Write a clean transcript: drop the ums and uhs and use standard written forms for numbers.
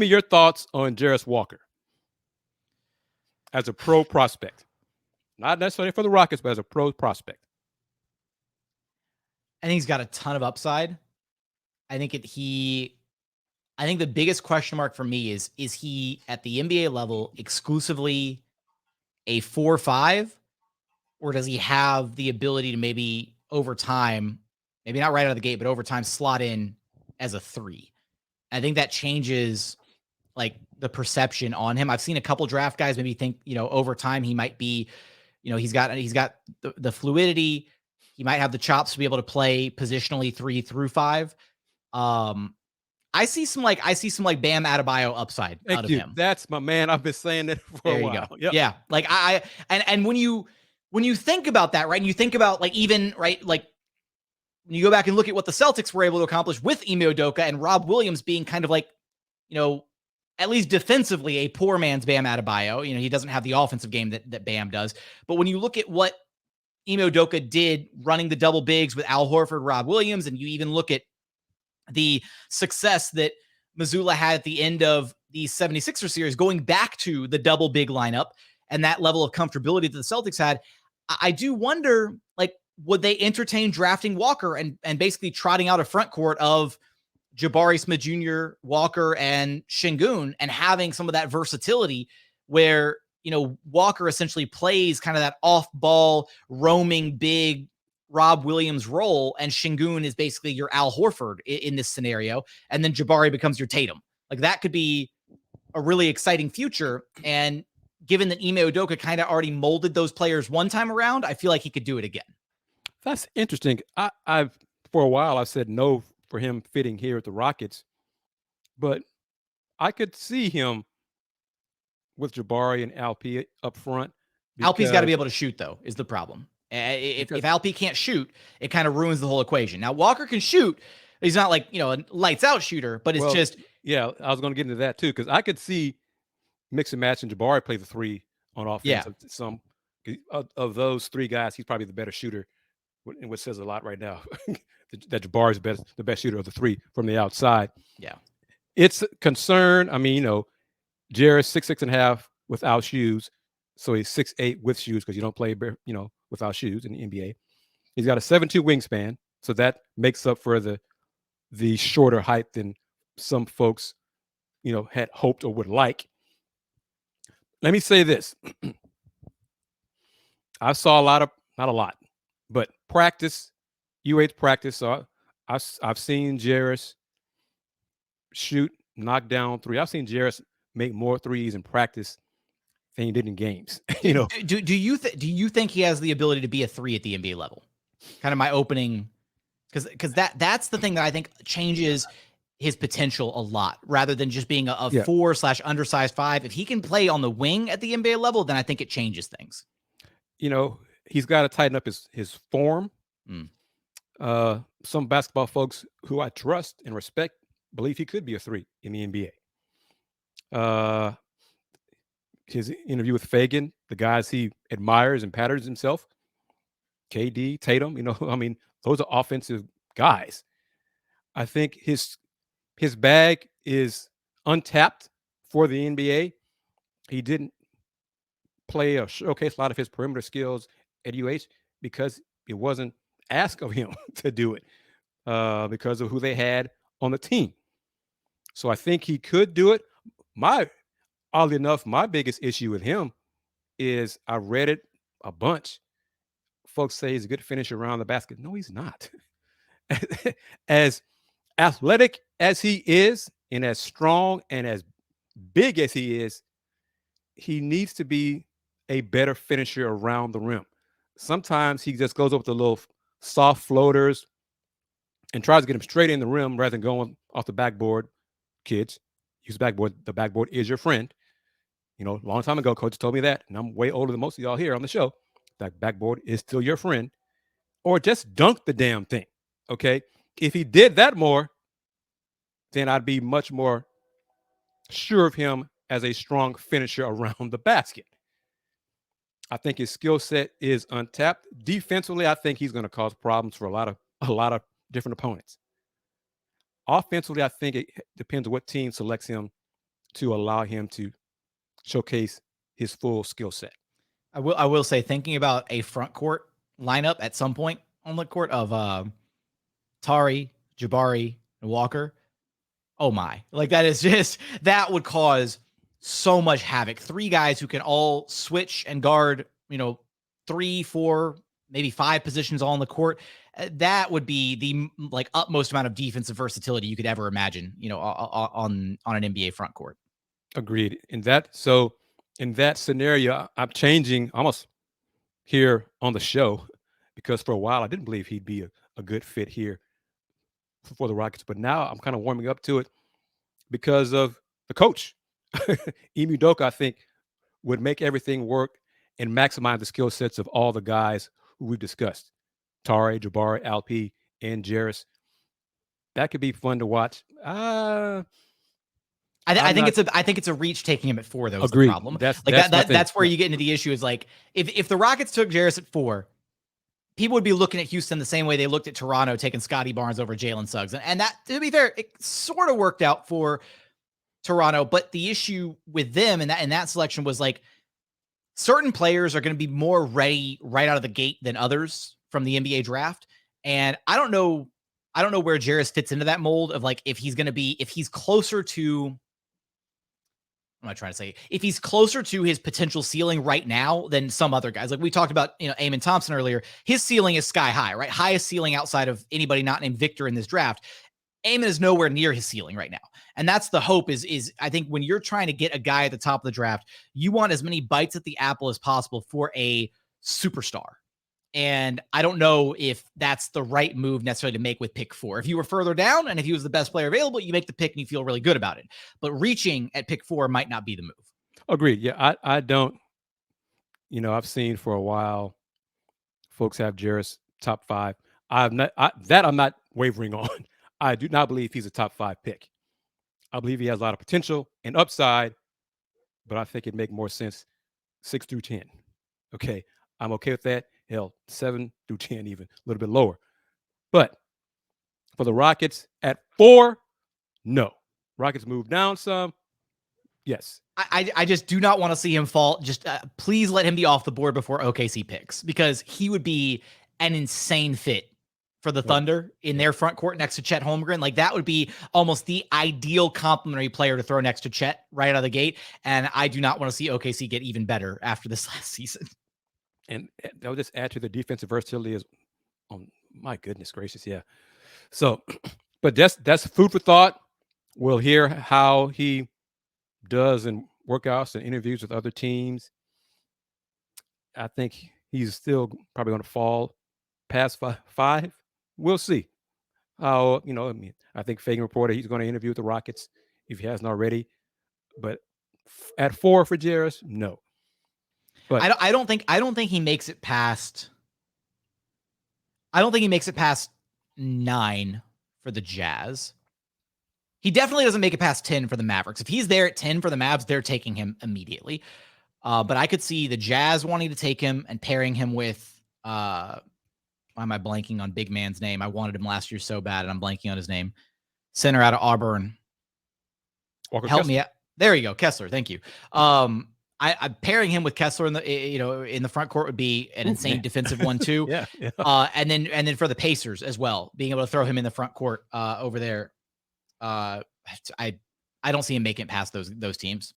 me your thoughts on Jarace Walker as a pro prospect. Not necessarily for the Rockets, but as a pro prospect. I think he's got a ton of upside. I think I think the biggest question mark for me is he at the NBA level exclusively a 4-5, or does he have the ability to maybe over time, maybe not right out of the gate, but over time slot in as a 3? I think that changes like the perception on him. I've seen a couple draft guys maybe think, over time he might be, he's got the fluidity. He might have the chops to be able to play positionally 3 through 5. I see some like Bam Adebayo upside out of him. That's my man. I've been saying that for a while. Yep. Yeah. Like and when you think about that, right? And you think about like even right, like when you go back and look at what the Celtics were able to accomplish with Ime Udoka and Rob Williams being kind of like, at least defensively a poor man's Bam Adebayo. He doesn't have the offensive game that Bam does. But when you look at what Ime Udoka did running the double bigs with Al Horford, Rob Williams, and you even look at the success that Mazzulla had at the end of the 76er series, going back to the double big lineup and that level of comfortability that the Celtics had, I do wonder, like, would they entertain drafting Walker and basically trotting out a front court of Jabari Smith Jr., Walker, and Şengün, and having some of that versatility where, Walker essentially plays kind of that off-ball, roaming big Rob Williams role, and Şengün is basically your Al Horford in this scenario, and then Jabari becomes your Tatum. Like, that could be a really exciting future, and given that Ime Udoka kind of already molded those players one time around, I feel like he could do it again. That's interesting. I've for a while I said no for him fitting here at the Rockets, but I could see him with Jabari and Alp up front. Alp's got to be able to shoot, though, is the problem. If Alp can't shoot, it kind of ruins the whole equation. Now, Walker can shoot. He's not like, a lights out shooter, but it's just. Yeah, I was going to get into that too, because I could see mix and match and Jabari play the 3 on offense. Yeah. Some of those 3 guys, he's probably the better shooter, which says a lot right now. That Jabari is the best shooter of the 3 from the outside. Yeah. It's a concern. I mean, Jarace 6'6.5" without shoes. So he's 6'8" with shoes, because you don't play, without shoes in the NBA. He's got a 7'2" wingspan. So that makes up for the shorter height than some folks, had hoped or would like. Let me say this. I saw not a lot, but practice, UH practice. So I've seen Jarace shoot, knock down 3. I've seen Jarace make more 3s in practice than he did in games. Do you think he has the ability to be a 3 at the NBA level? Kind of my opening, because that's the thing that I think changes his potential a lot, rather than just being a 4/undersized 5. If he can play on the wing at the NBA level, then I think it changes things. He's got to tighten up his form. Some basketball folks who I trust and respect believe he could be a 3 in the NBA. His interview with Fagan, the guys he admires and patterns himself, KD, Tatum, those are offensive guys. I think his bag is untapped for the NBA. He didn't play or showcase a lot of his perimeter skills at UH because it wasn't asked of him to do it because of who they had on the team. So I think he could do it. Oddly enough, my biggest issue with him is I read it a bunch. Folks say he's a good finisher around the basket. No, he's not. As athletic as he is, and as strong and as big as he is, he needs to be a better finisher around the rim. Sometimes he just goes up with the little soft floaters and tries to get him straight in the rim rather than going off the backboard. Kids, use the backboard. The backboard is your friend. A long time ago, coach told me that, and I'm way older than most of y'all here on the show. That backboard is still your friend. Or just dunk the damn thing, okay? If he did that more, then I'd be much more sure of him as a strong finisher around the basket. I think his skill set is untapped. Defensively, I think he's going to cause problems for a lot of different opponents. Offensively, I think it depends on what team selects him to allow him to showcase his full skill set. I will say, thinking about a front court lineup at some point on the court of Tari, Jabari, and Walker. Oh my. Like that would cause so much havoc. 3 guys who can all switch and guard, 3, 4, maybe 5 positions all on the court. That would be the utmost amount of defensive versatility you could ever imagine, on an NBA front court. Agreed. In that scenario, I'm changing almost here on the show, because for a while I didn't believe he'd be a good fit here for the Rockets, but now I'm kind of warming up to it because of the coach. Ime Udoka, I think, would make everything work and maximize the skill sets of all the guys who we've discussed: Tari, Jabari, Alp, and Jarace. That could be fun to watch. I think it's a reach taking him at 4, though. Is agreed. The problem. That's where you get into the issue. Is like if the Rockets took Jarace at 4, people would be looking at Houston the same way they looked at Toronto taking Scotty Barnes over Jalen Suggs. And that, to be fair, it sort of worked out for Toronto. But the issue with them and that selection was like certain players are going to be more ready right out of the gate than others from the NBA draft. And I don't know where Jarace fits into that mold of like if he's closer to, what am I trying to say? If he's closer to his potential ceiling right now than some other guys, like we talked about, Amen Thompson earlier, his ceiling is sky high, right? Highest ceiling outside of anybody not named Victor in this draft. Amen is nowhere near his ceiling right now. And that's the hope is I think when you're trying to get a guy at the top of the draft, you want as many bites at the apple as possible for a superstar. And I don't know if that's the right move necessarily to make with pick 4. If you were further down and if he was the best player available, you make the pick and you feel really good about it. But reaching at pick 4 might not be the move. Agreed. Yeah, I don't, I've seen for a while folks have Jarace top 5. I'm not wavering on. I do not believe he's a top 5 pick. I believe he has a lot of potential and upside, but I think it'd make more sense 6 through 10. Okay, I'm okay with that. Hell, 7 through 10 even, a little bit lower. But for the Rockets at 4, no. Rockets move down some, yes. I just do not want to see him fall. Just please let him be off the board before OKC picks, because he would be an insane fit for the Thunder in their front court next to Chet Holmgren. Like that would be almost the ideal complementary player to throw next to Chet right out of the gate. And I do not want to see OKC get even better after this last season. And that would just add to the defensive versatility. Oh my goodness gracious, yeah. So, but that's food for thought. We'll hear how he does in workouts and interviews with other teams. I think he's still probably going to fall past 5. We'll see. How I think Fagan reported he's going to interview with the Rockets if he hasn't already. But at 4 for Jarace, no. But I don't think he makes it past. I don't think he makes it past 9 for the Jazz. He definitely doesn't make it past 10 for the Mavericks. If he's there at 10 for the Mavs, they're taking him immediately. But I could see the Jazz wanting to take him and pairing him with. Why am I blanking on big man's name? I wanted him last year so bad, and I'm blanking on his name. Center out of Auburn. Walker Help Kessler. me out. There you go, Kessler. Thank you. I'm pairing him with Kessler in the front court would be an insane defensive one too. Yeah. And then for the Pacers as well, being able to throw him in the front court over there. I don't see him making it past those teams.